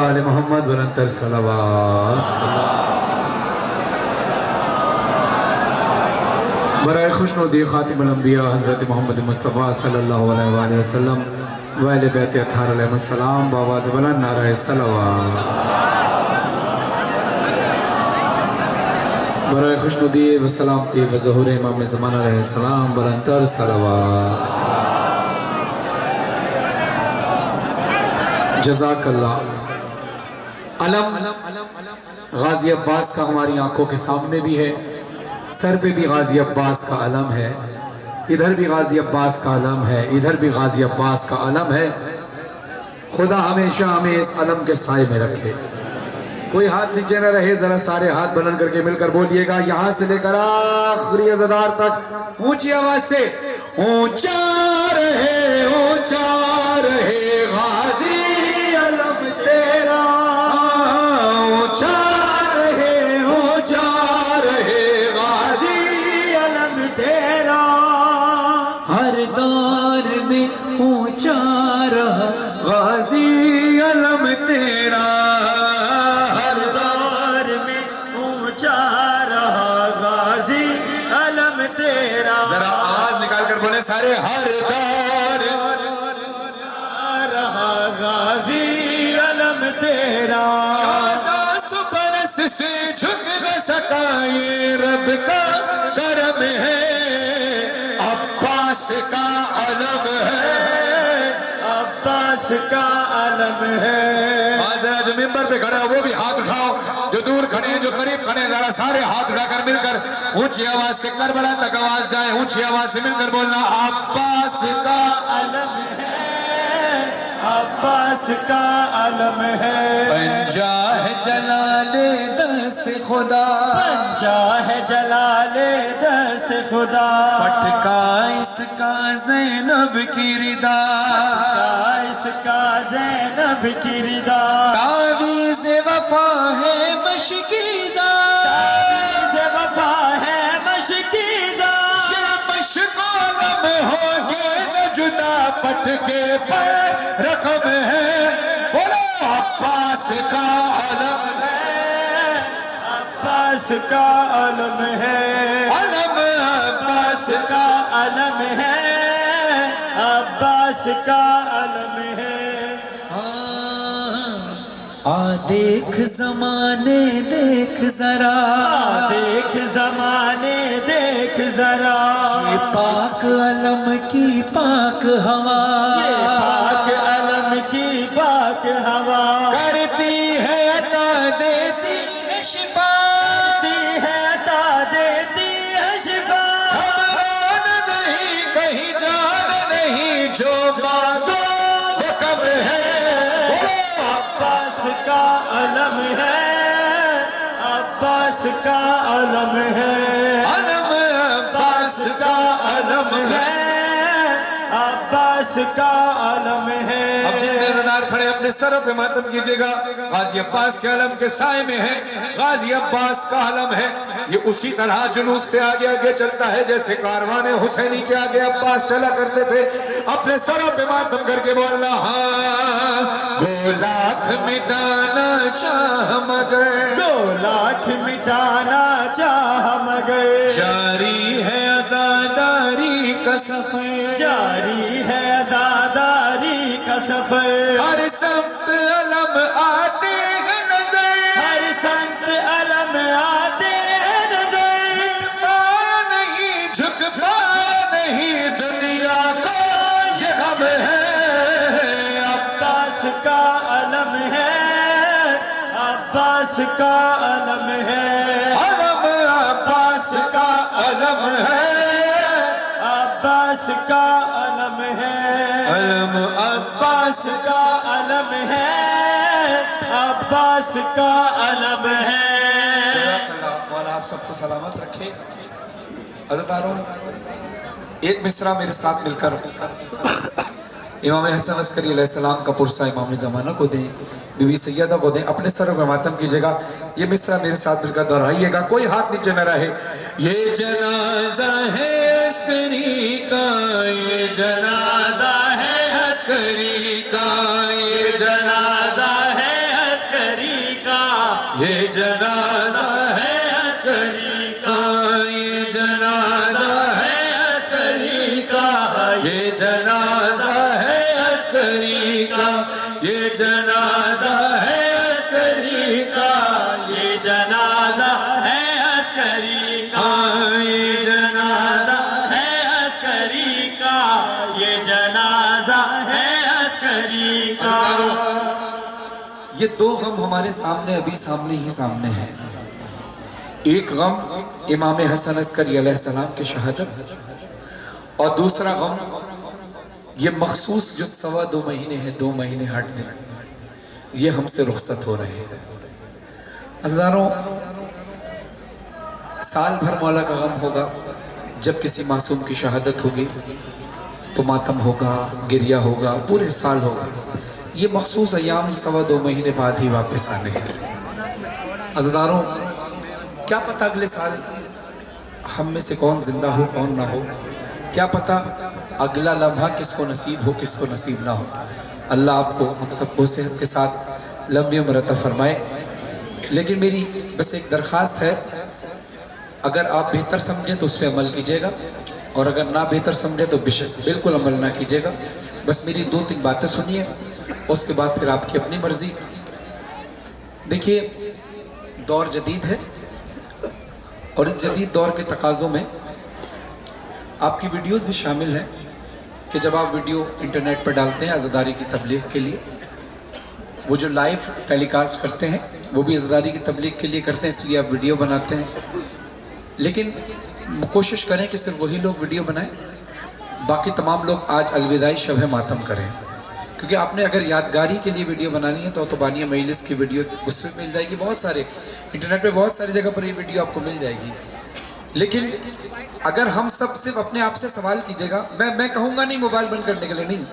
آل محمد بلندر صلوات برائے خوشنودی خاتم الانبیاء حضرت محمد مصطفیٰ صلی اللہ علیہ وآلہ وسلم وآل بیت اطہار علیہ السلام بآواز بلند نعرہ صلوات برائے خوشنودی و سلامتی و ظہور امام زمان علیہ السلام بلندر صلوات جزاک اللہ۔ علم غازی عباس کا ہماری آنکھوں کے سامنے بھی ہے، سر پہ بھی غازی عباس کا علم ہے، ادھر بھی غازی عباس کا علم ہے، ادھر بھی غازی عباس کا علم ہے۔ خدا ہمیشہ ہمیں اس علم کے سائے میں رکھے۔ کوئی ہاتھ نیچے نہ رہے، ذرا سارے ہاتھ بلند کر کے مل کر بولیے گا، یہاں سے لے کر آخری عزادار تک اونچی آواز سے، اونچا رہے غازی علم تیرا، اونچا رہے غازی علم تیرا، ہر دور میں اونچا رہا غازی علم تیرا، ہر دور میں اونچا رہا غازی علم تیرا۔ ذرا آواز نکال کر بولے سارے، ہر دور رہا غازی علم تیرا، 1400 برس سے جھک نہ سکا یہ رب کا کرم ہے، عباس کا علم ہے، عباس کا علم ہے۔ ذرا جو ممبر پہ کھڑا ہے وہ بھی ہاتھ اٹھاؤ، جو دور کھڑے ہیں جو قریب کھڑے ہیں ذرا سارے ہاتھ اٹھا کر مل کر اونچی آواز سے کربلا تک آواز جائے، اونچی آواز سے مل کر بولنا، عباس کا علم ہے، عباس کا علم ہے۔ پنجا ہے جلال دست خدا، پنجا ہے جلال دست خدا، پٹکا اس کا زینب کی ردا، پٹکا اس کا زینب کی ردا، تعویذ وفا ہے مشکیزہ، تعویذ وفا ہے مشکیزہ، یہ مشکالم ہوگے نہ جدا، پٹکے پر رقم ہے، بولو عباس کا علم ہے، عباس کا علم ہے، علم عباس کا علم ہے، عباس کا علم ہے۔ دیکھ زمانے دیکھ ذرا، دیکھ زمانے دیکھ ذرا، یہ پاک علم کی پاک ہوا، یہ پاک علم کی پاک ہوا، کرتی ہے عطا دیتی ہے شفا، کرتی ہے عطا دیتی ہے شفا، خبران نہیں کہیں جان نہیں جو باتوں وہ کب ہے، عباس کا علم ہے، عباس کا علم ہے، علم عباس کا علم ہے، عباس کا علم ہے۔ اب جتنے عزادار کھڑے اپنے سروں پہ ماتم کیجئے گا، غازی عباس کے علم کے سائے میں ہے، غازی عباس کا علم ہے، یہ اسی طرح جلوس سے آگے آگے چلتا ہے جیسے کاروان حسینی کے آگے عباس چلا کرتے تھے۔ اپنے سروں پہ ماتم کر کے بولنا، ہاں گو لاکھ مٹانا چاہ مگر، گو لاکھ مٹانا چاہ مگر، جاری ہے عزاداری کا سفر، جاری ہے عزاداری کا سفر، ہر سمت علم آتے ہیں نظر، ہر سمت علم آتے ہیں نظر، پایا نہیں جھک پایا نہیں دنیا کا یہ غم ہے، عباس کا علم ہے، عباس کا علم ہے، علم عباس کا علم ہے، عباس کا علم ہے، علم عباس کا علم ہے، عباس کا علم ہے۔ مولا آپ سب کو سلامت رکھے۔ عزاداروں ایک مصرع میرے ساتھ مل کر امام حسن عسکری علیہ السلام کا پرسہ امام زمانہ کو دیں، بی بی سیدہ کو دیں، اپنے سروں پہ ماتم کیجئے گا، یہ مصرع میرے ساتھ مل کر دہرائیے گا، کوئی ہاتھ نیچے نہ رہے۔ یہ جنازہ ہے عسکری کا، یہ جنازہ ہے عسکری کا، یہ جنازہ ہے عسکری یہ جنازہ ہے عسکری کا، یہ جنازہ ہے عسکری کا، یہ جنازہ ہے عسکری کا، یہ جنازہ ہے عسکری کا، یہ جنازہ ہے عسکری کا، یہ جنازہ ہے عسکری کا، یہ جنازہ ہے عسکری کا۔ یہ دو غم ہمارے سامنے ابھی سامنے ہی سامنے ہیں۔ ایک غم امام حسن عسکری علیہ السلام کی شہادت، اور دوسرا غم یہ مخصوص جو 2.25 مہینے ہیں، 2 مہینے ہٹ دیں، یہ ہم سے رخصت ہو رہے ہیں۔ عزیزانوں، سال بھر مولا کا غم ہوگا، جب کسی معصوم کی شہادت ہوگی تو ماتم ہوگا، گریہ ہوگا، پورے سال ہوگا۔ یہ مخصوص ایام 2.25 مہینے بعد ہی واپس آنے ہیں۔ عزیزانوں، کیا پتہ اگلے سال ہم میں سے کون زندہ ہو کون نہ ہو، کیا پتہ اگلا لمحہ کس کو نصیب ہو کس کو نصیب نہ ہو۔ اللہ آپ کو ہم سب کو صحت کے ساتھ لمبی عمر عطا فرمائے۔ لیکن میری بس ایک درخواست ہے، اگر آپ بہتر سمجھیں تو اس پہ عمل کیجئے گا، اور اگر نہ بہتر سمجھیں تو بالکل عمل نہ کیجئے گا۔ بس میری 2-3 باتیں سنیے، اس کے بعد پھر آپ کی اپنی مرضی۔ دیکھیے، دور جدید ہے، اور اس جدید دور کے تقاضوں میں آپ کی ویڈیوز بھی شامل ہیں کہ جب آپ ویڈیو انٹرنیٹ پر ڈالتے ہیں عزاداری کی تبلیغ کے لیے، وہ جو لائیو ٹیلی کاسٹ کرتے ہیں وہ بھی عزاداری کی تبلیغ کے لیے کرتے ہیں، اس لیے آپ ویڈیو بناتے ہیں۔ لیکن کوشش کریں کہ صرف وہی لوگ ویڈیو بنائیں، باقی تمام لوگ آج الوداعی شب ماتم کریں، کیونکہ آپ نے اگر یادگاری کے لیے ویڈیو بنانی ہے تو بانیہ مجلس کی ویڈیو اس سے مل جائے گی، بہت سارے انٹرنیٹ پہ بہت ساری جگہ پر یہ ویڈیو آپ کو مل جائے گی۔ لیکن اگر ہم سب صرف اپنے آپ سے سوال کیجئے گا، میں کہوں گا نہیں موبائل بند کرنے کے لیے، نہیں،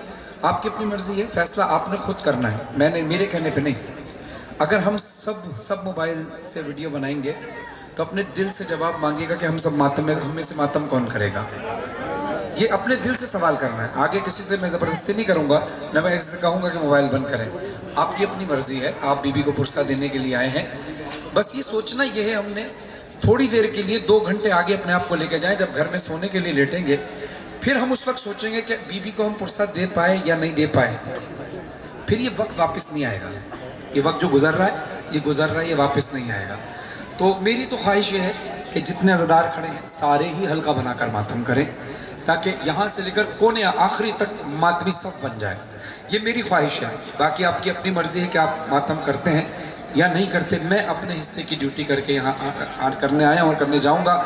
آپ کی اپنی مرضی ہے، فیصلہ آپ نے خود کرنا ہے، میرے کہنے پہ نہیں۔ اگر ہم سب موبائل سے ویڈیو بنائیں گے تو اپنے دل سے جواب مانگے گا کہ ہم سب ماتم میں، ہم میں سے ماتم کون کرے گا؟ یہ اپنے دل سے سوال کرنا ہے۔ آگے کسی سے میں زبردستی نہیں کروں گا، نہ میں کسی سے کہوں گا کہ موبائل بند کریں۔ آپ کی اپنی مرضی ہے، آپ بی بی کو پرسہ دینے کے لیے آئے ہیں۔ بس یہ سوچنا یہ ہے، ہم نے تھوڑی دیر کے لیے 2 گھنٹے آگے اپنے آپ کو لے کے جائیں، جب گھر میں سونے کے لیے لیٹیں گے، پھر ہم اس وقت سوچیں گے کہ بی بی کو ہم پرسہ دے پائے یا نہیں دے پائے۔ پھر یہ وقت واپس نہیں آئے گا، یہ وقت جو گزر رہا ہے یہ واپس نہیں آئے گا۔ تو میری تو خواہش یہ ہے کہ جتنے عزادار کھڑے ہیں سارے ہی حلقہ بنا کر ماتم کریں، تاکہ یہاں سے لے کر کونے آخری تک ماتمی صف بن جائے۔ یہ میری خواہش ہے، باقی آپ کی اپنی مرضی ہے کہ آپ ماتم کرتے ہیں یا نہیں کرتے۔ میں اپنے حصے کی ڈیوٹی کر کے یہاں کرنے آیا اور کرنے جاؤں گا۔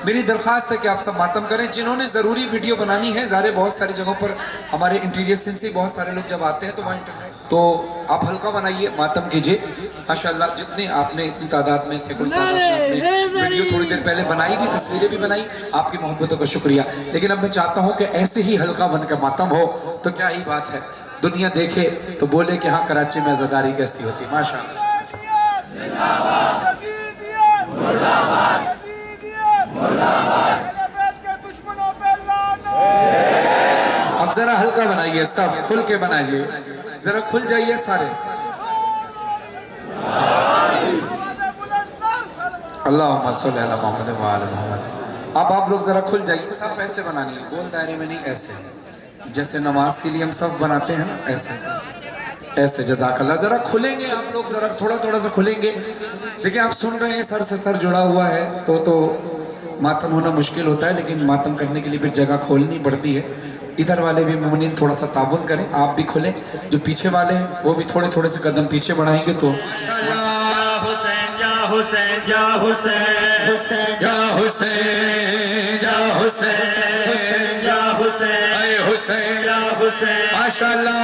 میری درخواست ہے کہ آپ سب ماتم کریں۔ جنہوں نے ضروری ویڈیو بنانی ہے، ظاہر بہت ساری جگہوں پر ہمارے انٹیریئر سے بہت سارے لوگ جب آتے ہیں تو وہاں تو آپ حلقہ بنائیے، ماتم کیجئے۔ ماشاءاللہ جتنے آپ نے اتنی تعداد میں سینکڑوں تعداد میں آپ نے ویڈیو تھوڑی دیر پہلے بنائی بھی، تصویریں بھی بنائی، آپ کی محبتوں کا شکریہ۔ لیکن اب میں چاہتا ہوں کہ ایسے ہی حلقہ بن کے ماتم ہو تو کیا ہی بات ہے، دنیا دیکھے تو بولے کہ ہاں کراچی میں عزاداری کیسی ہوتی۔ ماشاءاللہ، اب ذرا ہلکا بنائیے، صف کھل کے بنائیے، ذرا کھل جائیے سارے۔ اللہم صلی علی محمد و آل محمد۔ اب آپ لوگ ذرا کھل جائیے، صف ایسے بنانی ہے، گول دائرے میں نہیں، ایسے جیسے نماز کے لیے ہم صف بناتے ہیں نا، ایسے۔ جزاک اللہ۔ ذرا کھلیں گے آپ لوگ، ذرا تھوڑا سا کھلیں گے۔ دیکھیں آپ سن رہے ہیں سر سے سر جڑا ہوا ہے تو ماتم ہونا مشکل ہوتا ہے، لیکن ماتم کرنے کے لیے پھر جگہ کھولنی پڑتی ہے۔ ادھر والے بھی مومنین تھوڑا سا تعاون کریں، آپ بھی کھلیں، جو پیچھے والے ہیں وہ بھی تھوڑے سے قدم پیچھے بڑھائیں گے تو حسین یا حسین یا حسین یا حسین یا حسین یا حسین اے حسین یا حسین ماشاءاللہ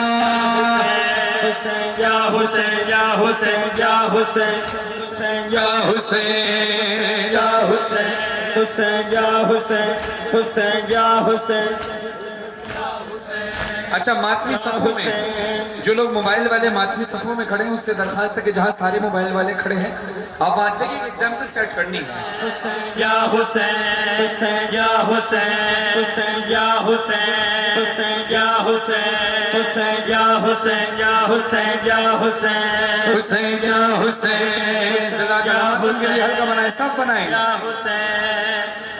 حسین یا حسین یا حسین یا حسین یا حسین یا حسین حسین یا حسین حسین یا حسین۔ اچھا، ماتمی صفوں میں جو لوگ موبائل والے ماتمی صفوں میں کھڑے ہیں، اس سے درخواست ہے کہ جہاں سارے موبائل والے کھڑے ہیں آپ وہاں دیکھیں ایک ایگزامپل سیٹ کرنی ہے۔ یا حسین حسین یا حسین حسین یا حسین حسین یا حسین حسین یا حسین یا حسین یا حسین حسین یا حسین۔ ان کے لیے ہلکا بنائیں، سب بنائیں.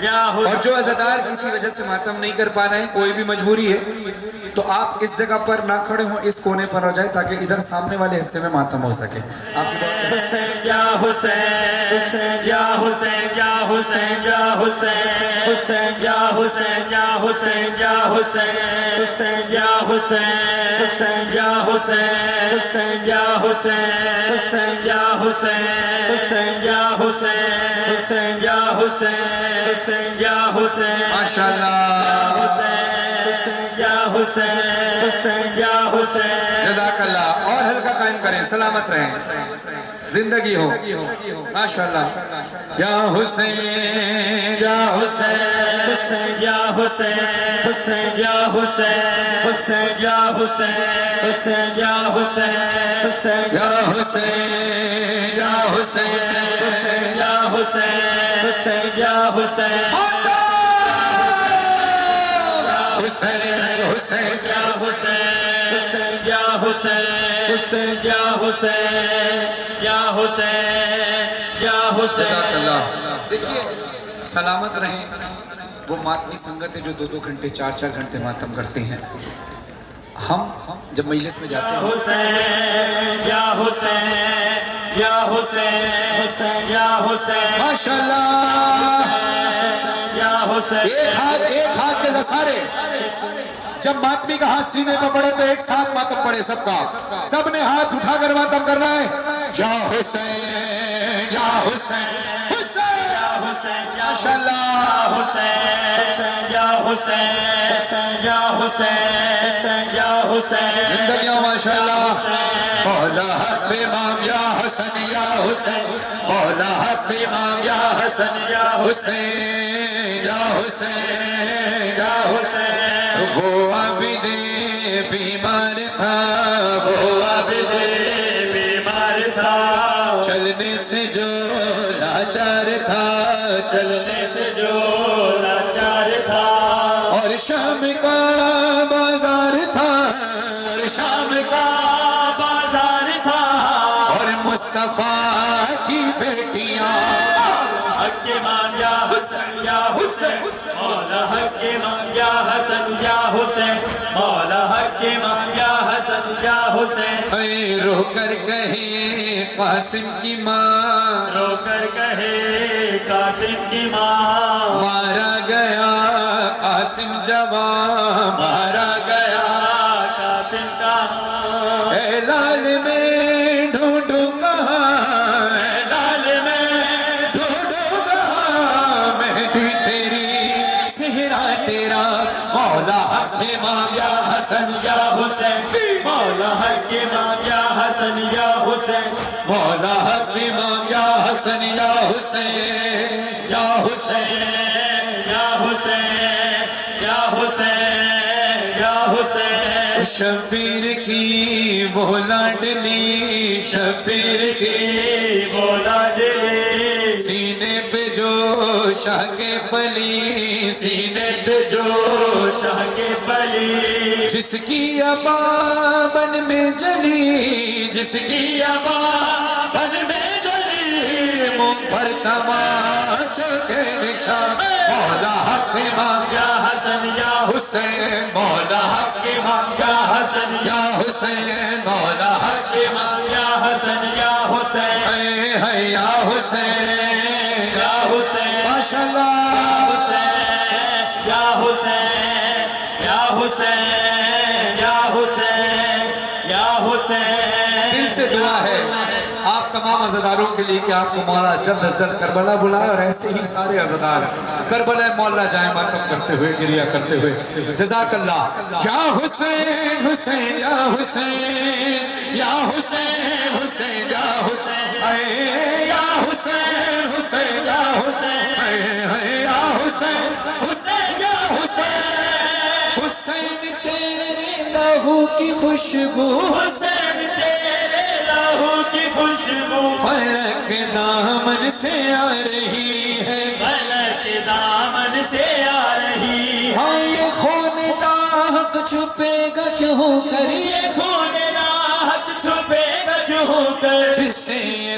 اور جو عزادار کسی وجہ سے ماتم نہیں کر پا رہے ہیں، کوئی بھی مجبوری ہے، تو آپ اس جگہ پر نہ کھڑے ہوں، اس کونے پر ہو جائے تاکہ ادھر سامنے والے حصے میں ماتم ہو سکے. آپ کی بات حسین یا حسین یا حسین یا حسین یا حسین حسین یا حسین یا حسین یا حسین حسین یا حسین حسین یا حسین حسین یا حسین حسین یا حسین حسین یا حسین حسین یا حسین حسین یا حسین ماشاءاللہ. حسین یا حسین حسین یا حسین. جزاک اللہ. اور ہلکا قائم کریں، سلامت رہیں، زندگی ہو. ماشاءاللہ. یا حسین یا حسین حسین یا حسین حسین یا حسین حسین یا حسین حسین یا حسین حسین یا حسین یا حسین یا حسین حسین یا حسین حسین یا حسین یا حسین حسین یا حسین یا حسین یا حسین. جزاک اللہ. دیکھیے سلامت رہیں. وہ ماتمی سنگت ہے جو 2-2 گھنٹے 4-4 گھنٹے ماتم کرتے ہیں. ہم جب مجلس میں جاتے ہیں حسین یا حسین یا حسین حسین یا حسین ماشاءاللہ. یا حسین. ایک ہاتھ کے سارے جب ماتمی کا ہاتھ سینے پہ پڑے تو ایک ساتھ ماتم پڑے سب کا. سب نے ہاتھ اٹھا کر ماتم کرنا ہے. یا حسین یا حسین حسین ماشاءاللہ. حسین یا حسین حسین یا حسین یا حسین. زندگیوں ماشاءاللہ. مولا حق امام یا حسن یا حسین. مولا حق امام یا حسن یا حسین یا حسین یا حسین. وہ عابد بیمار تھا، وہ عابد بیمار تھا، چلنے سے جو لاچار تھا، چلنے سے جو لاچار تھا. اور شام کا بازار تھا، اور شام کا بازار تھا. اور مصطفیٰ کی بیٹیاں حق امام یا حسن یا حسین. مولا حق امام یا حسن یا حسین. مولا حق امام یا حسن یا حسین. اے رو کر کہے قاسم کی ماں، رو کر کہے قاسم کی ماں. مارا گیا قاسم جوان، مارا گیا. قاسم کا ماں. اے لال میں ڈھونڈو کہاں، اے لال میں ڈھونڈو کہاں، مہدی تیری صحرا تیرا. مولا حق امام یا حسن یا حسین. مولا حق امام یا حسن یا حسین. مولا حق امام یا حسن یا حسین یا حسین. یا حسین یا حسین یا حسین. شبیر کی وہ لاڈلی، شبیر کی وہ لاڈلی، سینے پہ جو شاہ کے پلی، سینے پہ جو شاہ کے پلی. جس کی ابا بن میں جلی، جس کی ابا بن میں جلی، منہ پر تماچے کے نشان. مولا حق امام یا حسن یا حسین. مولا حق امام یا حسن یا حسین. مولا حق امام یا حسن یا حسین. اے ہے یا حسین یا حسین. ماشاءاللہ. یا حسین یا حسین یا حسین یا حسین. دل سے دعا ہے آپ تمام عزاداروں کے لیے کہ آپ کو مولا جلد از جلد کربلا بلائے، اور ایسے ہی سارے عزادار کربلا مولا جائیں ماتم کرتے ہوئے، گریہ کرتے ہوئے. جزاک اللہ. یا حسین حسین یا حسین یا حسین حسین یا حسین. اے یا حسین حسین یا حسین. اے یا حسین حسین یا حسین. حسین تیرے لہو کی خوشبو، حسین تیرے لہو کی خوشبو فلک دامن سے آ رہی ہے، فلک دامن سے آ رہی ہے. ہاں یہ خون داغ چھپے گا کیوں کر، یہ خون راحت چھپے گا کیوں کر، جس سے یہ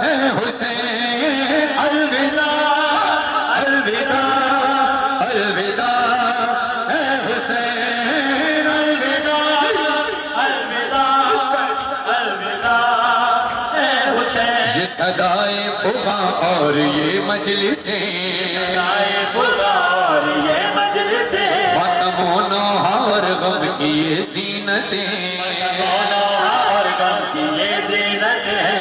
اے حسین الوداع الوداع الوداع اے حسین الوداع الوداع الوداع اے حسین یہ صدائے فغاں اور یہ مجلسیں صدائے فغاں اور یہ مجلسیں ماتم و نوحہ اور غم کی یہ زینتیں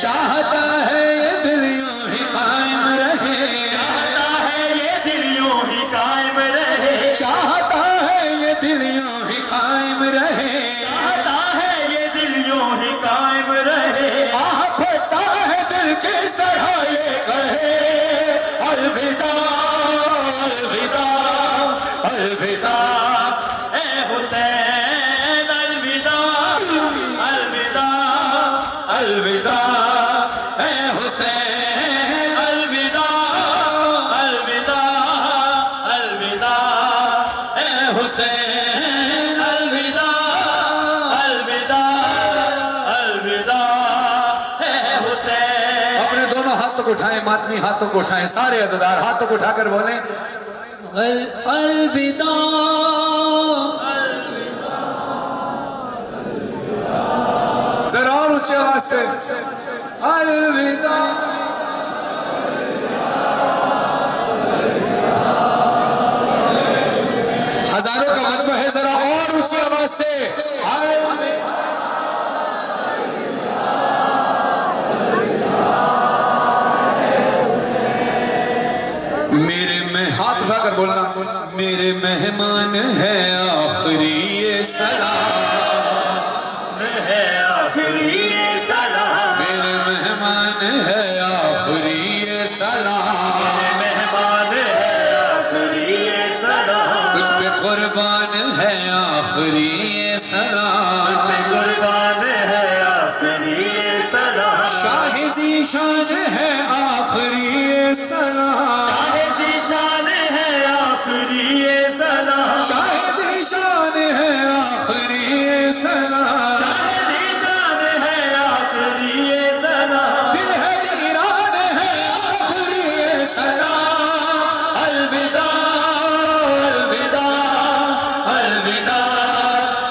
چاہتا ہے یہ دل یوں ہی قائم رہے چاہتا ہے یہ دل یوں ہی قائم رہے چاہتا ہے یہ دل یوں ہی قائم رہے چاہتا ہے یہ دل یوں ہی قائم رہے آہ پھٹتا ہے دل کس طرح یہ کہے الوداع الوداع الوداع اے حسین الوداع الوداع الوداع اے حسین الوداع الوداع الوداع اے حسین الوداع الوداع الوداع اے حسین اپنے دونوں ہاتھوں کو اٹھائیں ماتمی ہاتھوں کو اٹھائیں سارے عزادار ہاتھوں کو اٹھا کر بولیں الوداع ذرا اور اونچی آواز سے الوداع ہزاروں کا مجمع ہے ذرا اور اونچی آواز سے میرے میں ہاتھ اٹھا کر بولنا میرے مہمان ہے آخری یہ سلام ہے آخری یہ سلام میرے مہمان ہے آخری یہ سلام میرے مہمان ہے آخری یہ سلام تجھ پہ قربان ہے آخری یہ سلام تجھ پہ قربان ہے آخری یہ سلام شاہ ذیشان ہے آخری یہ سلام شاہ ذیشان ہے آخری یہ سلام شاہ ذیشان ہے آخری یہ سلام دل ہے ویران ہے آخری یہ سلام الوداع الوداع الوداع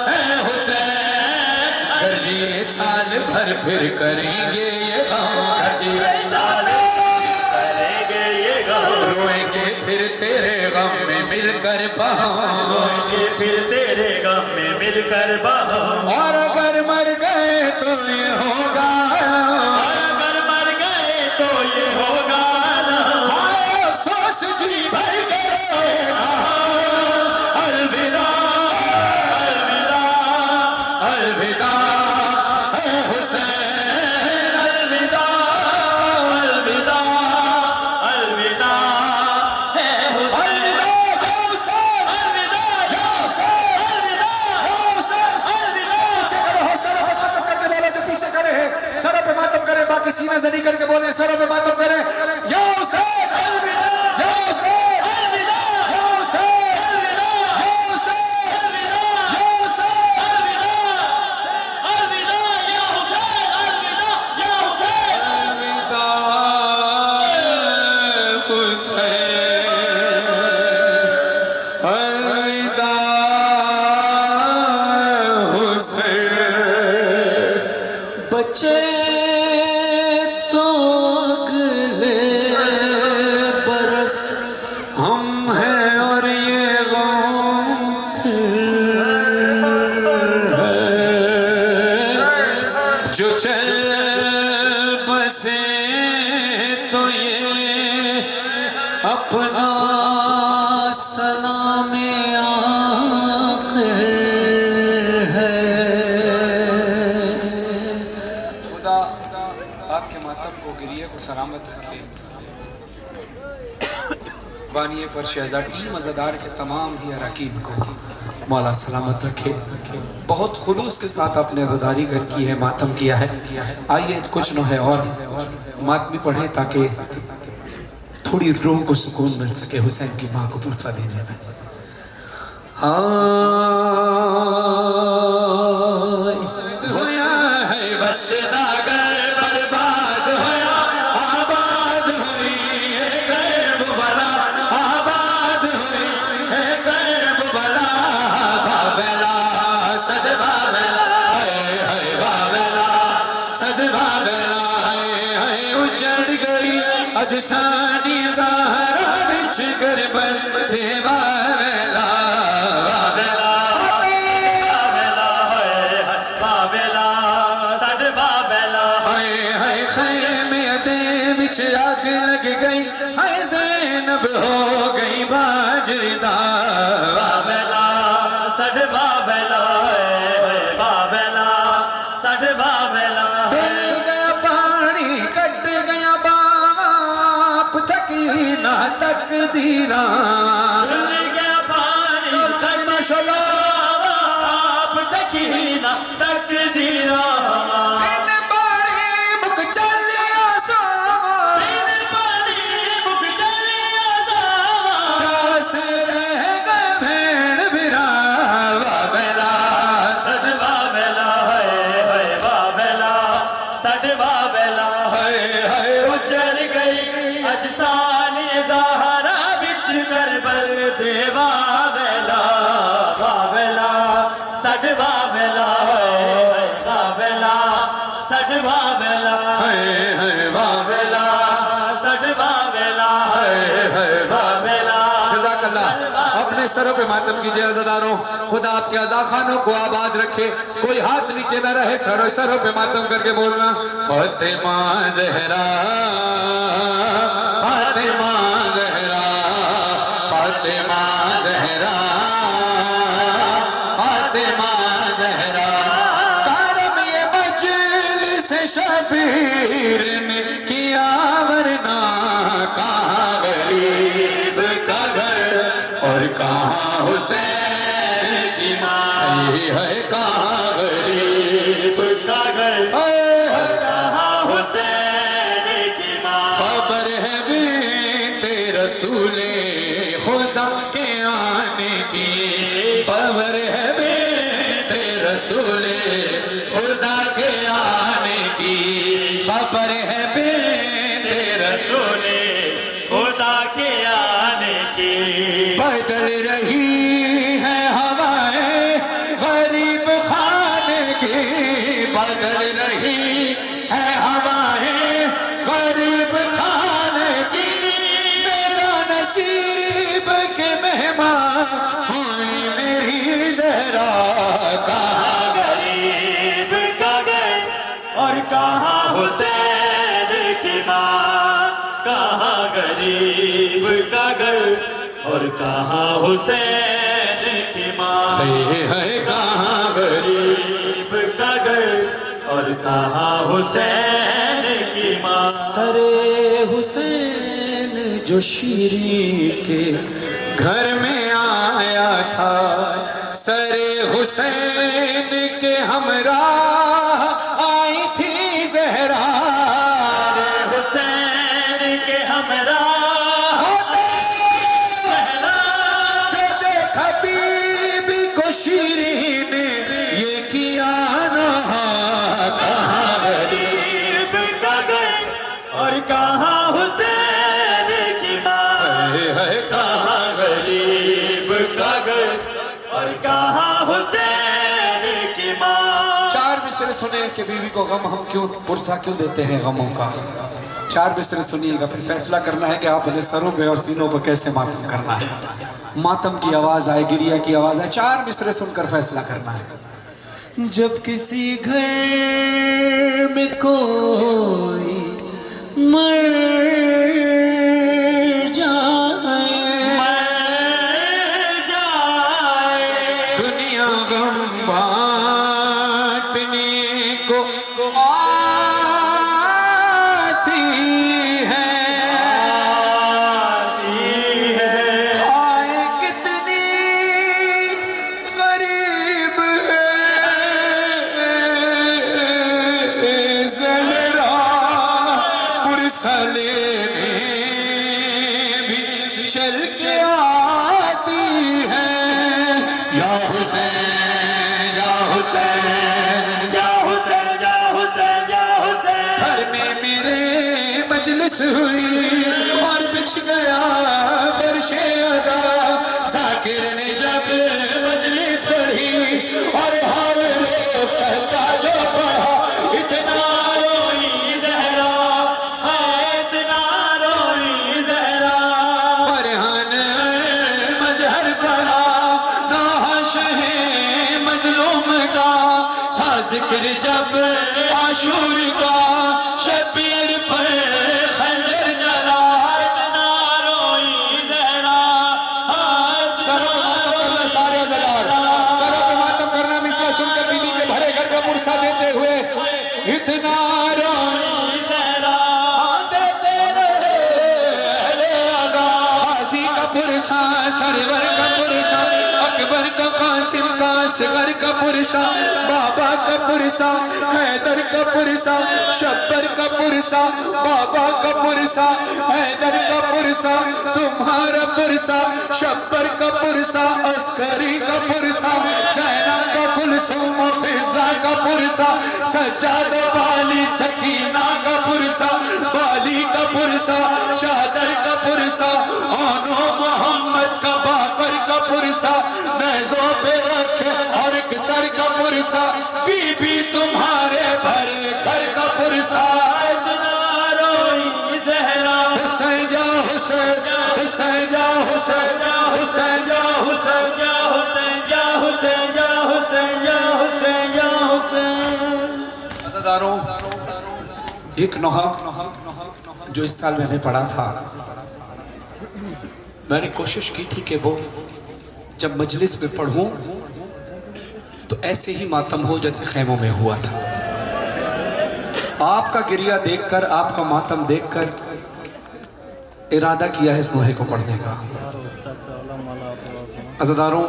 اے حسین اگر جی سال بھر پھر کریں گے یہ غم اگر جی سال کریں گے یہ غم روئیں گے پھر تیرے غم میں مل کر بہاؤں پھر تیرے غم میں مل کر بہاؤں اور اگر مر گئے تو یہ ہوگا اور اگر مر گئے تو یہ ہوگا ہائے افسوس جی بھر کے روئے گا الوداع الوداع الوداع اے حسین الوداع الوداع الوداع اے سروں پہ ماتم کریں باقی سینہ زنی کر کے بولیں سروں پہ ماتم کریں یا حسین الوداع یا حسین الوداع یا حسین الوداع یا حسین الوداع یا حسین الوداع الوداع یا حسین الوداع یا حسین الوداع حسین بچے تو اگلے برس ہم ہیں اور یہ غم ہے جو چل بسے تو یہ اپنا سلام آخر ہے خدا آپ کے ماتم کو گریے کو سلامت رکھے بانی فرش ازا ٹیم عزادار کے تمام ہی اراکین کو مولا سلامت رکھے بہت خلوص کے ساتھ آپ نے عزاداری کی ہے ماتم کیا ہے آئیے کچھ نوحے اور ماتمی پڑھیں تاکہ تھوڑی روح کو سکون مل سکے حسین کی ماں کو پرسا دینے میں ہویا ہے بس ناگر برباد ہویا اجسانی زہرا بچ کربل دیوا ویلا ویلا آگ لگ گئی ہائے زینب ہو گئی باجردہ بابلا سڑ بابلا بابلا سڑ بابلا ڈل گیا پانی کٹ گیا باپ تھکی نہ تقدیراں ڈل گیا پانی کٹ باپ تھکی نہ تقدیراں اپنے سروں پہ ماتم کیجئے عزاداروں خدا آپ کے عزا خانوں کو آباد رکھے کوئی ہاتھ نیچے نہ رہے سروں پہ ماتم کر کے بولنا فاطمہ زہرا فاطمہ زہرا فاطمہ زہرا فاطمہ زہرا کارم یہ مجلس شبیر نے کیا ورنہ کہاں غریب کا گھر اور کہاں حسین کی ماں ہے کہاں غریب کا گھر کہاں حسین کی ماں خبر ہے بنت رسول خدا کے آنے کی خبر ہے بنت رسول خدا کے آنے کی خبر ہے بنت رسول خدا کے آنے کی بدل رہی ہے ہوائیں غریب خانے کی بدل رہی ہے ہوائیں غریب خانے کی میرا نصیب کے مہمان ہوئی میری زہرا کہاں غریب کا گھر اور کہاں حسین کی ماں کہاں غریب کا گھر اور کہاں حسین کی ماں ہے کہاں غریب غریب کا گھر اور کہاں حسین کی ماں سر حسین جو شیریں کے گھر میں آیا تھا سر حسین کے ہمراہ آئی تھی زہرا حسین کے ہمراہ حبیبی کو شیریں نے یہ کیا نہ کہاں غریب کا گھر اور کہاں حسین کی ماں ہے کہاں غریب کا گھر اور کہاں حسین کی ماں چار مصرے سنے کہ بیوی کو غم ہم کیوں پرسا کیوں دیتے ہیں غموں کا چار مصرے سنیے گا پھر فیصلہ کرنا ہے کہ آپ انہیں سروں پہ اور سینوں پہ کیسے ماتم کرنا ہے ماتم کی آواز آئے گریہ کی آواز آئے چار مصرے سن کر فیصلہ کرنا ہے جب کسی گھر میں کوئی مر جائے دنیا غم بانٹنے کو آتی ہے آئے کتنی غریب ہے زہرا پرسلے بھی چل کے آتی ہے یا حسین یا حسین یا حسین یا حسین یا حسین گھر میں میرے مجلس ہوئی اور بچھ گیا فرش ادا ذاکر نے جب مجلس پڑھی اور ہر لوگ سہتا جو پڑھا اتنا روئی زہرا ہے اتنا ذکر جب عاشور کا شبیر پر خنجر چلا سارے عزادار سروں پہ ماتم کرنا مصرع سن کر بیوی کے بھرے گھر کا پرسہ دیتے ہوئے اتنا روئی دیتے رہے اہل عزا غازی کا پرسہ سرور کا پرسہ اکبر کا قاسم کا اصغر کا پرسہ بابا کا پرسہ حیدر کا پرسہ شبر کا پرسہ بابا کا پرسہ حیدر کا پرسہ تمہارا پرسہ شبر کا پرسہ عسکری کا پرسہ زینب کا کلثوم و فضہ کا پرسہ سجاد والی سکینہ کا پرسہ والی کا پرسہ چادر کا پرسہ آنو محمد کا باقر کا پرسہ نیزوں پہ رکھے اور ایک سر کا پرسہ بی بی تمہارے بھرے گھر کا پرسہ حسین جا حسین حسین جا حسین حسین جا حسین جا حسین جا حسین جا حسین جا حسین جا حسین عزاداروں ایک نوحہ جو اس سال میں نے پڑھا تھا میں نے کوشش کی تھی کہ وہ جب مجلس میں پڑھوں تو ایسے ہی ماتم ہو جیسے خیموں میں ہوا تھا آپ کا گریہ دیکھ کر آپ کا ماتم دیکھ کر ارادہ کیا ہے اس نوحے کو پڑھنے کا عزاداروں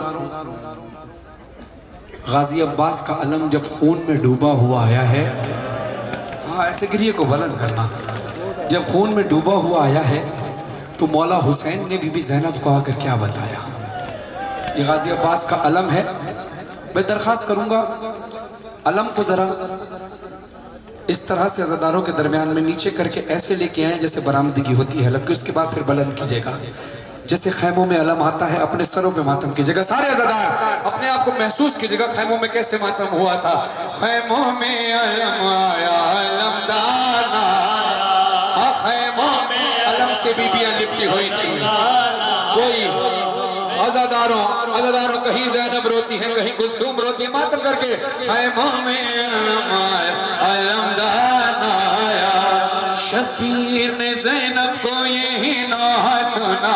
غازی عباس کا علم جب خون میں ڈوبا ہوا آیا ہے ہاں ایسے گریہ کو بلند کرنا جب خون میں ڈوبا ہوا آیا ہے تو مولا حسین نے بی بی زینب کو آ کر کیا بتایا یہ غازی عباس کا علم ہے میں درخواست کروں گا علم کو ذرا اس طرح سے عزاداروں کے درمیان میں نیچے کر کے ایسے لے کے آئیں جیسے برآمدگی ہوتی ہے لبکہ اس کے بعد پھر بلند کیجئے گا جیسے خیموں میں علم آتا ہے اپنے سروں پہ ماتم کیجئے گا سارے عزادار اپنے آپ کو محسوس کیجئے گا خیموں میں کیسے ماتم ہوا تھا خیموں میں علم آیا علم دانا خیموں میں علم سے بیبیاں لپٹی ہوئی تھی کوئی عزاداروں کہیں زینب روتی ہیں کہیں کلثوم روتی ہیں ماتم کر کے خیموں میں علم آیا علم دانا آیا شبیر نے زینب کو یہی نوحہ سنا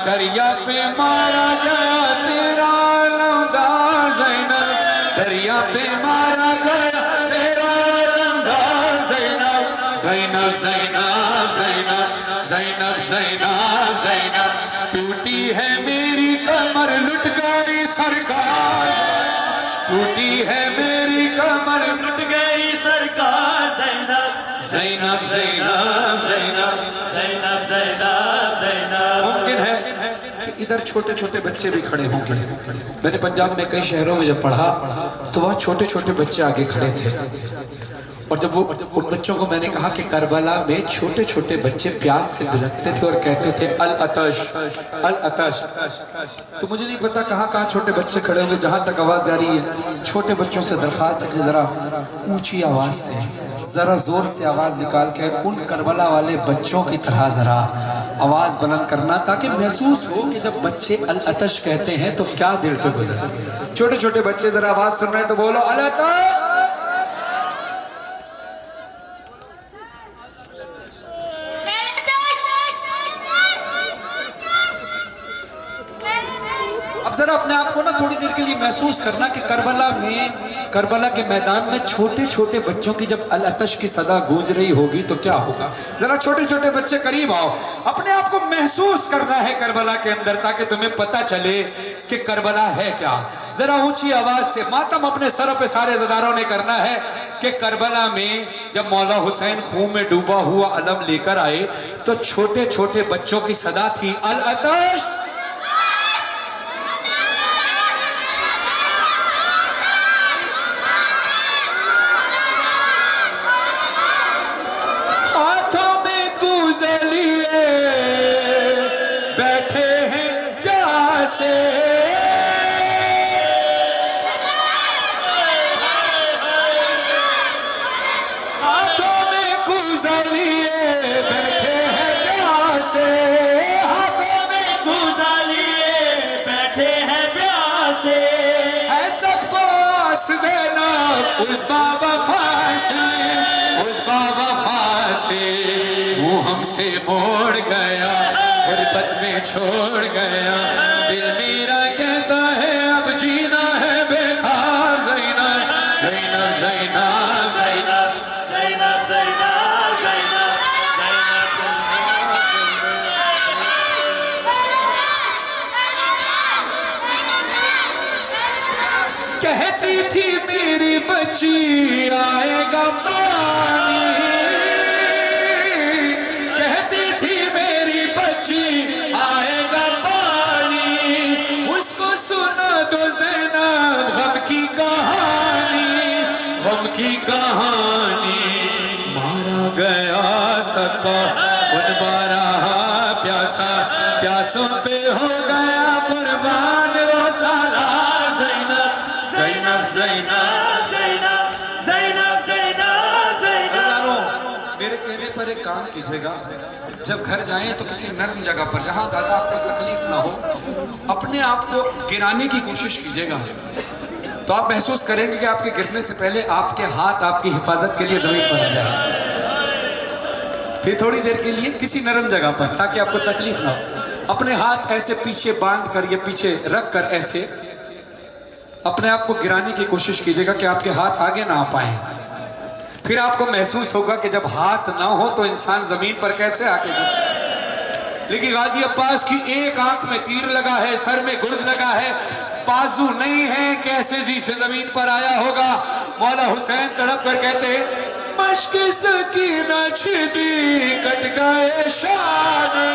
دریا پہ مارا گیا تیرا علمدار زینب دریا پہ مارا گیا تیرا علمدار زینب زینب زینب زینب زینب زینب زینب ٹوٹی ہے میری کمر لٹ گئی سرکار ٹوٹی ہے میری کمر لٹ گئی سرکار زینب زینب زینب زینب زینب زینب زینب ممکن ہے کہ ادھر چھوٹے چھوٹے بچے بھی کھڑے ہوں گے میں نے پنجاب میں کئی شہروں میں جب پڑھا تو وہاں چھوٹے چھوٹے بچے آگے کھڑے تھے اور جب ان بچوں کو میں نے کہا کہ کربلا میں چھوٹے چھوٹے بچے پیاس سے بلکتے تھے اور کہتے تھے العطش العطش تو مجھے نہیں پتا کہاں کہاں چھوٹے بچے کھڑے ہوئے جہاں تک آواز جاری ہے چھوٹے بچوں سے درخواست ہے کہ ذرا اونچی آواز سے ذرا زور سے آواز نکال کے ان کربلا والے بچوں کی طرح ذرا آواز بلند کرنا تاکہ محسوس ہو کہ جب بچے العطش کہتے ہیں تو کیا دل پہ گزرے چھوٹے چھوٹے بچے ذرا آواز سن رہے ہیں تو بولو العطش اب ذرا اپنے آپ کو نا تھوڑی دیر کے لیے محسوس کرنا کہ کربلا کے میدان میں چھوٹے چھوٹے بچوں کی جب العطش کی صدا گونج رہی ہوگی تو کیا ہوگا ذرا چھوٹے چھوٹے بچے قریب آؤ اپنے آپ کو محسوس کرنا ہے کربلا کے اندر تاکہ تمہیں پتہ چلے کہ کربلا ہے کیا ذرا اونچی آواز سے ماتم اپنے سروں پہ سارے عزاداروں نے کرنا ہے کہ کربلا میں جب مولا حسین خون میں ڈوبا ہوا علم لے کر آئے تو چھوٹے چھوٹے بچوں کی صدا تھی العطش بیٹھے ہیں پیاسے ہاتھوں میں گزر لیے بیٹھے ہیں پیاسے ہاتھوں میں گزر اس باوفا سے وہ ہم سے موڑ گیا، غربت میں چھوڑ گیا، دل میرا کہتا ہے اب جینا ہے بیکار، زینب زینب زینب زینب زینب زینب زینب کہتی تھی میری بچی آئے گا پانی، آئے گا پانی، اس کو سنا دو زینب غم کی کہانی، غم کی کہانی، مارا گیا سکا ان بارہ پیاسا، پیاسوں پہ ہو گیا قربان وہ سارا، زینب زینب زینب زینب زینب زینب زینب۔ میرے کہنے پر ایک کام کیجئے گا، جب گھر جائیں تو کسی نرم جگہ پر جہاں زیادہ آپ کو تکلیف نہ ہو اپنے آپ کو گرانے کی کوشش کیجئے گا، تو آپ محسوس کریں گے کہ آپ کے گرنے سے پہلے آپ کے ہاتھ آپ کی حفاظت کے لیے زمین پر آ جائیں، پھر تھوڑی دیر کے لیے کسی نرم جگہ پر تاکہ آپ کو تکلیف نہ ہو اپنے ہاتھ ایسے پیچھے باندھ کر یا پیچھے رکھ کر ایسے اپنے آپ کو گرانے کی کوشش کیجئے گا کہ آپ کے ہاتھ آگے نہ آ پائیں، پھر آپ کو محسوس ہوگا کہ جب ہاتھ نہ ہو تو انسان زمین پر کیسے آگے گرے۔ لیکن غازی عباس کی ایک آنکھ میں تیر لگا ہے، سر میں گرز لگا ہے، بازو نہیں ہے، کیسے زی سے زمین پر آیا ہوگا۔ مولا حسین تڑپ کر کہتے ہیں مشک سکینہ چھدی کٹ گئے شانے،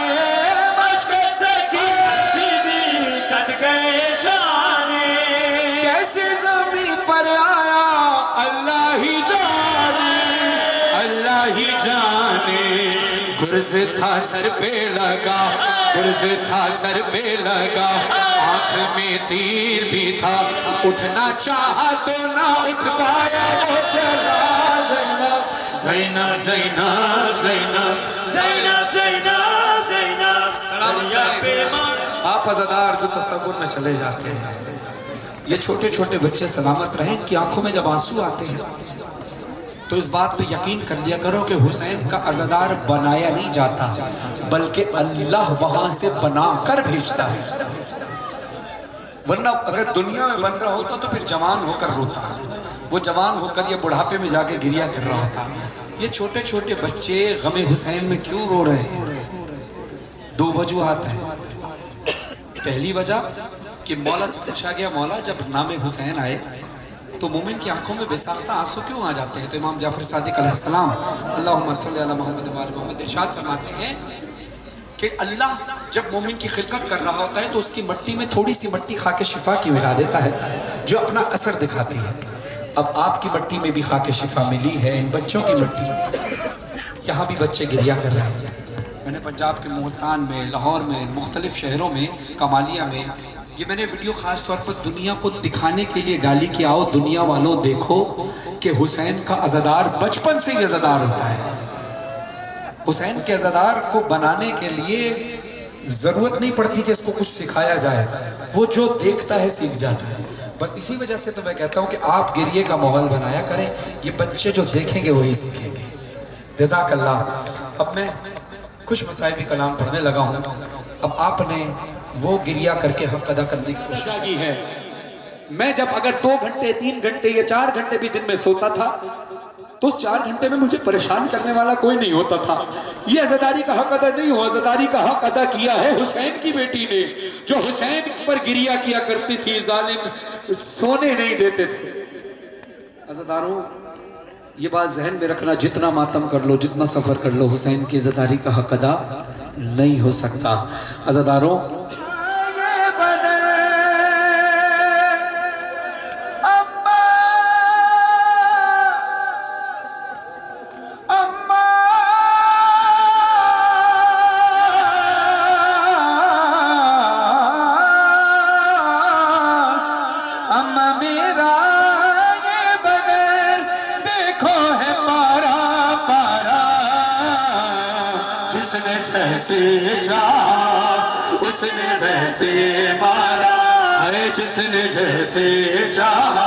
مشک سکینہ چھدی کٹ گئے شانے، کیسے زمین پر آیا اللہ ہی جانے، اللہ ہی جانے، گرز تھا سر پہ لگا، گرز تھا سر پہ لگا، آنکھ میں تیر بھی تھا، اٹھنا چاہا تو نہ اٹھ پایا وہ چلا، زینب زینب زینب زینب زینب زینب زینب۔ سلام علیکم۔ آپ عزادار جو تصور میں چلے جاتے ہیں، یہ چھوٹے چھوٹے بچے سلامت رہیں، ان کی آنکھوں میں جب آنسو آتے ہیں تو اس بات پہ یقین کر لیا کرو کہ حسین کا عزادار بنایا نہیں جاتا بلکہ اللہ وہاں سے بنا کر بھیجتا ہے، ورنہ اگر دنیا میں بن رہا ہوتا تو پھر جوان ہو کر روتا، وہ جوان ہو کر یہ بڑھاپے میں جا کے گریہ کر رہا ہوتا۔ یہ چھوٹے چھوٹے بچے غم حسین میں کیوں رو رہے ہیں؟ دو وجوہات ہیں۔ پہلی وجہ کہ مولا سے پوچھا گیا مولا جب نام حسین آئے تو مومن کی آنکھوں میں بے ساختہ آنسو کیوں آ جاتے ہیں؟ تو امام جعفر صادق علیہ السلام اللہم صلی علی محمد و آل محمد ارشاد فرماتے ہیں کہ اللہ جب مومن کی خلقت کر رہا ہوتا ہے تو اس کی مٹی میں تھوڑی سی مٹی خاک شفا کی ملا دیتا ہے جو اپنا اثر دکھاتی ہے۔ اب آپ کی مٹی میں بھی خاک شفا ملی ہے، ان بچوں کی مٹی، یہاں بھی بچے گریہ کر رہے ہیں۔ میں نے پنجاب کے ملتان میں، لاہور میں، مختلف شہروں میں، کمالیہ میں، یہ میں نے ویڈیو خاص طور پر دنیا کو دکھانے کے لیے ڈالی کہ آؤ دنیا والوں دیکھو کہ حسین کا عزادار بچپن سے ہی عزادار ہوتا ہے۔ حسین کے عزادار کو بنانے کے لیے ضرورت نہیں پڑتی کہ اس کو کچھ سکھایا جائے، وہ جو دیکھتا ہے سیکھ جاتا ہے۔ بس اسی وجہ سے تو میں کہتا ہوں کہ آپ گریے کا ماحول بنایا کریں، یہ بچے جو دیکھیں گے وہی سیکھیں گے۔ جزاک اللہ۔ اب میں کچھ مسائبی کلام پڑھنے لگا ہوں، اب آپ نے وہ گریہ کر کے حق ادا کرنے کی کوشش کی ہے۔ میں جب اگر 2 گھنٹے 3 گھنٹے یا 4 گھنٹے بھی دن میں سوتا تھا تو اس 4 گھنٹے میں مجھے پریشان کرنے والا کوئی نہیں ہوتا تھا۔ یہ عزاداری کا حق ادا نہیں ہوا، عزاداری کا حق ادا کیا ہے حسین کی بیٹی نے، جو حسین پر گریہ کیا کرتی تھی، ظالم سونے نہیں دیتے تھے۔ عزاداروں یہ بات ذہن میں رکھنا، جتنا ماتم کر لو، جتنا سفر کر لو، حسین کی عزاداری کا حق ادا نہیں ہو سکتا۔ عزاداروں اس نے ویسے مارا ہے، جس نے جیسے چاہا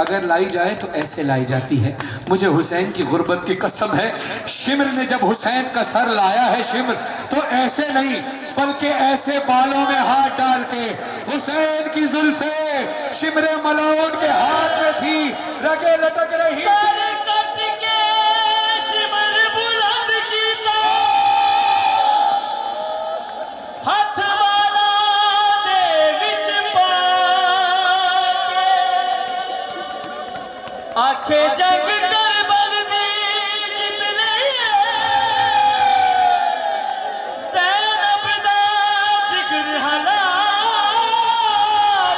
اگر لائی جائے تو ایسے لائی جاتی ہے. مجھے حسین کی غربت کی قسم ہے، شمر نے جب حسین کا سر لایا ہے شمر تو ایسے نہیں بلکہ ایسے بالوں میں ہاتھ ڈال کے حسین کی زلفیں شمر ملعون کے ہاتھ میں تھی، رگیں لٹک رہی آنکھیں جنگ کربل دی جت لئیے زینب دا جگر ہلا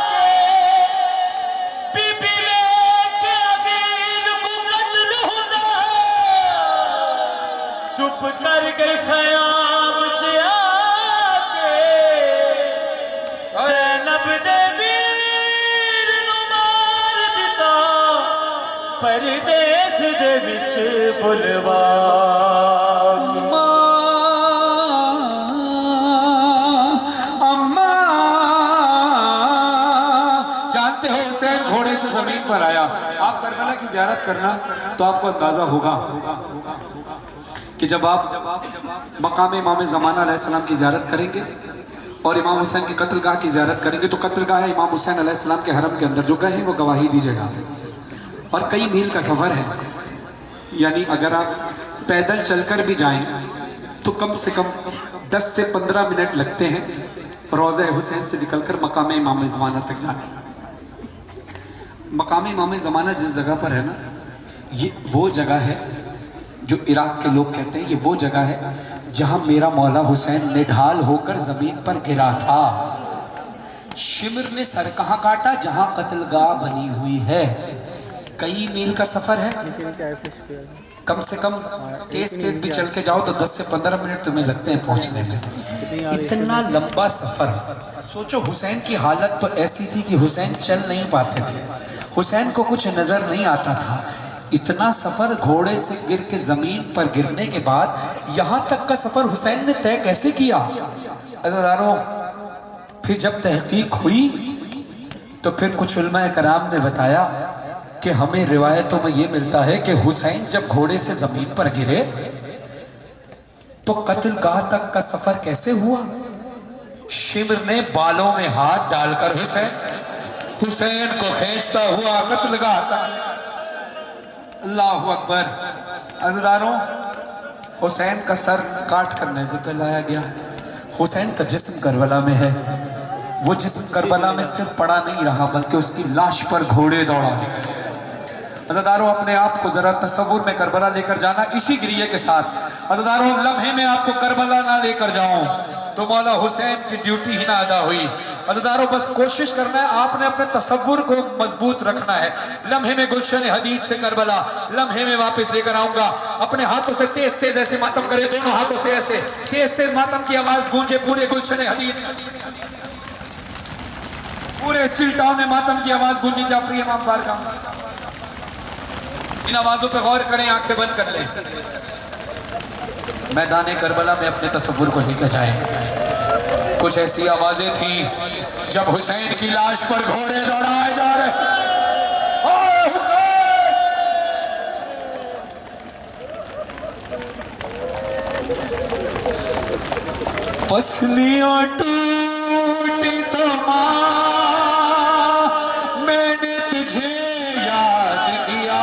کے بی بی لے کے عبید کو قتل ہوتا چپ کر گئی خیام چیا کے زینب دے پردیس دے وچ بلوا اماں جانتے ہو حسین گھوڑے سے زمین پر آیا. آپ کربلا کی زیارت کرنا تو آپ کو اندازہ ہوگا کہ جب آپ مقام امام زمانہ علیہ السلام کی زیارت کریں گے اور امام حسین کی قتل گاہ کی زیارت کریں گے تو قتل گاہ امام حسین علیہ السلام کے حرم کے اندر جو گئے ہیں وہ گواہی دیجیے گا. اور کئی میل کا سفر ہے، یعنی اگر آپ پیدل چل کر بھی جائیں تو کم سے کم 10 سے 15 منٹ لگتے ہیں روضہ حسین سے نکل کر مقام امام زمانہ تک جانے. مقام امام زمانہ جس جگہ پر ہے نا، یہ وہ جگہ ہے جو عراق کے لوگ کہتے ہیں یہ وہ جگہ ہے جہاں میرا مولا حسین نڈھال ہو کر زمین پر گرا تھا. شمر نے سر کہاں کاٹا؟ جہاں قتل گاہ بنی ہوئی ہے. کئی میل کا سفر ہے، کم سے کم تیز بھی چل کے جاؤ تو 10 سے 15 منٹ تمہیں لگتے ہیں پہنچنے میں. اتنا لمبا سفر. سوچو حسین کی حالت تو ایسی تھی کہ حسین چل نہیں پاتے تھے، حسین کو کچھ نظر نہیں آتا تھا. اتنا سفر گھوڑے سے گر کے زمین پر گرنے کے بعد یہاں تک کا سفر حسین نے طے کیسے کیا؟ عزیزانو پھر جب تحقیق ہوئی تو پھر کچھ علماء کرام نے بتایا کہ ہمیں روایتوں میں یہ ملتا ہے کہ حسین جب گھوڑے سے زمین پر گرے تو قتل گاہ تک کا سفر کیسے ہوا؟ شمر نے بالوں میں ہاتھ ڈال کر حسین کو کھینچتا ہوا قتل گاہ تک. اللہ اکبر. عزیزانو حسین کا سر کاٹ کر نیزے پہ لایا گیا. حسین کا جسم کربلا میں ہے، وہ جسم کربلا میں صرف پڑا نہیں رہا بلکہ اس کی لاش پر گھوڑے دوڑا. عزیزانو اپنے آپ کو ذرا تصور میں کربلا لے کر جانا اسی گریے کے ساتھ. عزیزانو لمحے میں آپ کو کربلا نہ لے کر جاؤں تو مولا حسین کی ڈیوٹی ہی نہ ادا ہوئی. عزیزانو بس کوشش کرنا ہے، آپ نے اپنے تصور کو مضبوط رکھنا ہے. لمحے میں گلشن حدید سے کربلا لمحے میں واپس لے کر آؤں گا. اپنے ہاتھوں سے تیز تیز ایسے ماتم کرے، دونوں ہاتھوں سے ایسے تیز تیز ماتم کی آواز گونجے پورے گلشن حدید، پورے اسٹیل ٹاؤن میں ماتم کی آواز گونجی. جعفری امام بارگاہ ان آوازوں پہ غور کریں، آنکھیں بند کر لیں. میدان کربلا میں اپنے تصور کو لے کر جائیں. کچھ ایسی آوازیں تھیں جب حسین کی لاش پر گھوڑے دوڑائے جا رہے. اوہ حسین! پسلیاں ٹوٹی تو ماں میں نے تجھے یاد کیا.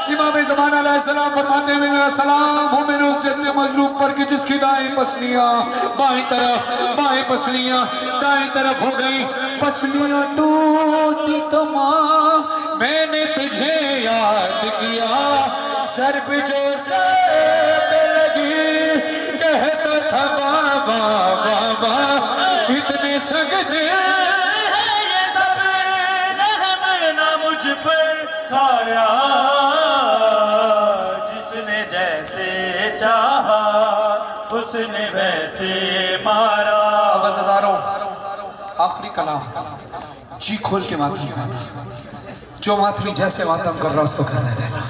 امام زمانہ علیہ السلام فرماتے ہیں میرا سلام ہو میرے اس جد مظلوم پر کہ جس کی دائیں پسلیاں بائیں طرف، بائیں پسلیاں دائیں طرف ہو گئی. پسلیاں ٹوٹی تو ماں میں نے تجھے یاد کیا. سر پہ جو سب لگی کہتا تھا بابا بابا اتنے سجدے یہ سب رحم نہ مجھ پر کھایا، جس نے جیسے چاہا اس نے ویسے مارا. اب عزیزانو آخری کلام جی کھول کے ماتم کرنا. جو ماتمی جیسے ماتم کر رہا اس کو کرنے دینا.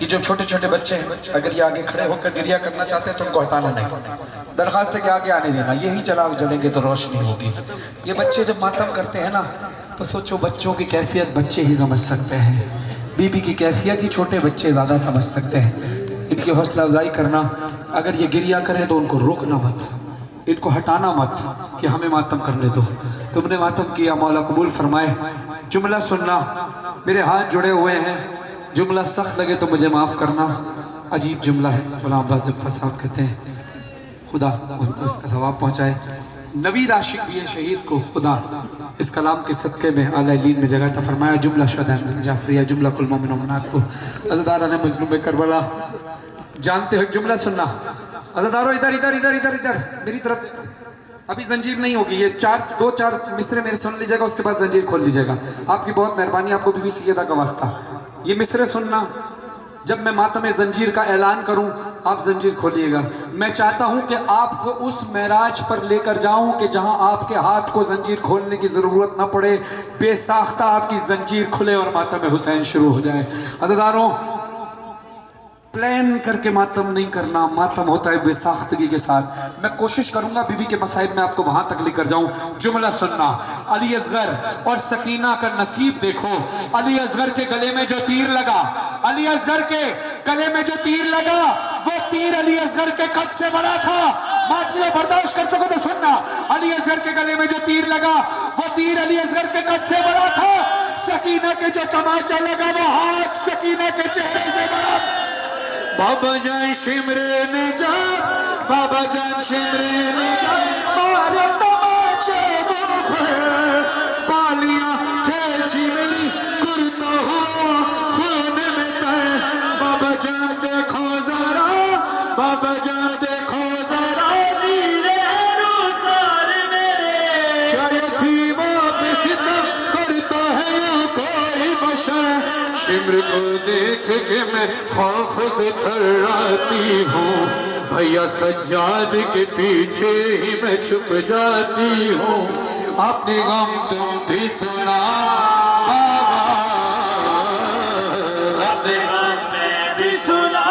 یہ جو چھوٹے چھوٹے بچے ہیں اگر یہ آگے کھڑے ہو کر گریہ کرنا چاہتے ہیں تو ان کو ہٹانا نہیں. درخواست ہے کہ آگے آنے دینا. یہی چراغ جلیں گے تو روشنی ہوگی. یہ بچے جب ماتم کرتے ہیں نا تو سوچو بچوں کی کیفیت بچے ہی سمجھ سکتے ہیں، بیوی کی کیفیت ہی چھوٹے بچے زیادہ سمجھ سکتے ہیں۔ ان کی حوصلہ افزائی کرنا، اگر یہ گریا کریں تو ان کو روکنا مت، ان کو ہٹانا مت کہ ہمیں ماتم کرنے دو۔ تم نے ماتم کیا، مولا قبول فرمائے۔ جملہ سننا، میرے ہاتھ جڑے ہوئے ہیں، جملہ سخت لگے تو مجھے معاف کرنا۔ عجیب جملہ ہے، غلام عباس جفر صاحب کہتے ہیں خدا ان کو اس کا ثواب پہنچائے۔ نوید عاشق بھی شہید کو خدا اس کلام کے صدقے میں اعلیٰ علین میں جگہ عطا فرمایا۔ جملہ شہداء جعفریہ، جملہ کل مومن مومنات کو عزاداران مظلوم کربلا جانتے ہو۔ جملہ سننا، عزادارو ادھر ادھر ادھر ادھر ادھر میری طرف، ابھی زنجیر نہیں ہوگی، یہ دو چار مصرے میرے سن لیجئے گا، اس کے بعد زنجیر کھول لیجئے گا۔ آپ کی بہت مہربانی، آپ کو بی بی سیدہ کا واسطہ۔ یہ مصرے سننا، جب میں ماتم زنجیر کا اعلان کروں آپ زنجیر کھولیے گا۔ میں چاہتا ہوں کہ آپ کو اس معراج پر لے کر جاؤں کہ جہاں آپ کے ہاتھ کو زنجیر کھولنے کی ضرورت نہ پڑے، بے ساختہ آپ کی زنجیر کھلے اور ماتم حسین شروع ہو جائے۔ عزاداروں، پلان کر کے ماتم نہیں کرنا، ماتم ہوتا ہے بے ساختگی کے ساتھ۔ میں کوشش کروں گا بی بی کے مصائب میں آپ کو وہاں تک لے کر جاؤں۔ جملہ سننا، علی اصغر اور سکینہ کا نصیب دیکھو۔ علی اصغر کے گلے میں جو تیر لگا، علی اصغر کے گلے میں جو تیر لگا، وہ تیر علی اصغر کے قد سے بڑا تھا۔ ماتمیہ برداشت کر سکو تو سننا، علی اصغر کے گلے میں جو تیر لگا، وہ تیر علی اصغر کے قد سے بڑا تھا۔ سکینہ کے جو تماچا لگا، وہ ہاتھ سکینہ کے چہرے سے بڑا تھا۔ بابا جان شمرے نے جا، بابا جان شمرے نے جا، مارے تماچے پر پالیاں کھیشی میری کرتا ہوا خون میں تیر۔ بابا جان دیکھو ذرا، بابا جان دیکھو ذرا، نیرے روزار میرے کیا یتیموں پہ ستم کرتا ہے یا کوئی بشر۔ شمر کو دیکھ کے میں خوف سے تھراتی ہوں، بھیا سجاد کے پیچھے ہی میں چھپ جاتی ہوں۔ اپنے غم تم بھی سنا بابا، اپنے غم میں بھی سنا۔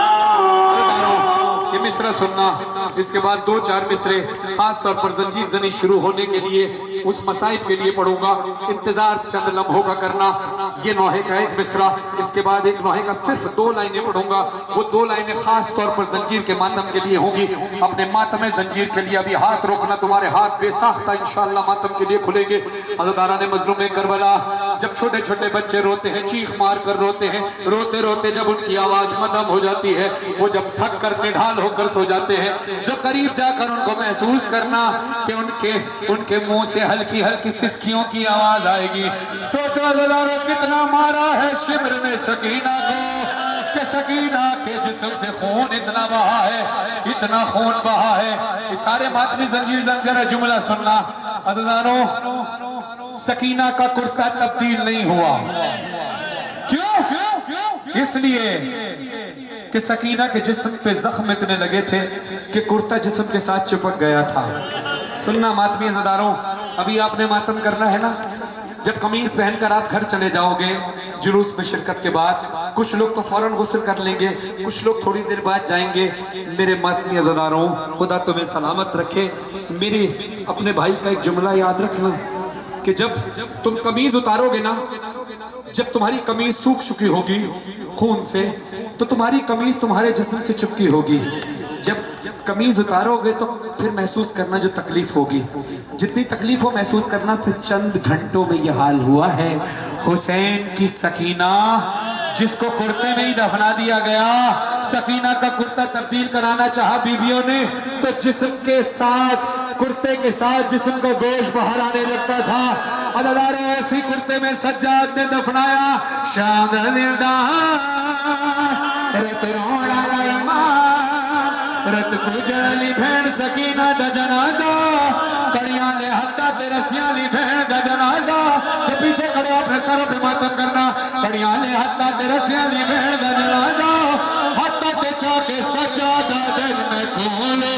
یہ مصرع سننا، اس کے بعد دو چار مصرے خاص طور پر زنجیر زنی شروع ہونے کے لیے اس مصائب کے لیے پڑھوں گا، انتظار چند لمحوں کا کرنا۔ یہ نوحے کا ایک مصرع، اس کے بعد ایک نوحے کا صرف 2 لائنیں پڑھوں گا۔ وہ 2 لائنیں خاص طور پر زنجیر کے ماتم کے لیے ہوں گی۔ اپنے ماتم زنجیر کے لیے ابھی ہاتھ روکنا، تمہارے ہاتھ بے ساختہ انشاءاللہ ماتم کے لیے کھلیں گے۔ عزاداران مظلوم کربلا، جب چھوٹے چھوٹے بچے روتے ہیں، چیخ مار کر روتے ہیں، روتے روتے جب ان کی آواز مدھم ہو جاتی ہے، وہ جب تھک کر نڈھال ہو کر سو جاتے ہیں، جو قریب جا کر ان کو محسوس کرنا کہ ان کے منہ سے ہلکی ہلکی سسکیوں کی آواز آئے گی۔ سوچو عزاداروں، کتنا مارا ہے شمر نے سکینہ کو، کہ سکینہ کے جسم سے خون اتنا بہا ہے، اتنا خون بہا ہے۔ سارے ماتمی زنجیر زنجر ہے۔ جملہ سننا، عزاداروں، سکینہ کا کرتا تبدیل نہیں ہوا۔ کیوں؟ اس لیے کہ سکینہ کے جسم پہ زخم اتنے لگے تھے کہ کرتا جسم کے ساتھ چپک گیا تھا۔ سننا ماتمی عزاداروں، ابھی آپ نے ماتم کرنا ہے نا، جب قمیص پہن کر آپ گھر چلے جاؤ گے جلوس میں شرکت کے بعد، کچھ لوگ تو فوراً غسل کر لیں گے، کچھ لوگ تھوڑی دیر بعد جائیں گے۔ میرے ماتمی عزاداروں، خدا تمہیں سلامت رکھے۔ میرے اپنے بھائی کا ایک جملہ یاد رکھنا کہ جب تم قمیض اتارو گے نا، جب تمہاری قمیض سوکھ چکی ہوگی خون سے، تو تمہاری قمیض تمہارے جسم سے چپکی ہوگی۔ جب قمیض اتارو گے تو پھر محسوس کرنا جو تکلیف ہوگی، جتنی تکلیف ہو محسوس کرنا، تو چند گھنٹوں میں یہ حال ہوا ہے۔ حسین کی سکینہ جس کو کرتے میں ہی دفنا دیا گیا، سکینہ کا کرتا تبدیل کرانا چاہا بیویوں نے، تو جسم کے ساتھ، کرتے کے ساتھ جسم کا گوشت باہر آنے لگتا تھا۔ عزاداروں، ایسی کرتے میں سجاد نے دفنایا۔ شاہ رت روڑا ایمان، رت کجلی بھین سکینہ دا جنازہ، کڑیاں لے ہتھا تے رسیاں لی بھین دا جنازہ۔ تو پیچھے کھڑے اپنے سروں پہ ماتم کرنا، کڑیاں لے ہتھا تے رسیاں لی بھین دا جنازہ، ہتھا تے چاکے سجادہ دل میں کھولو۔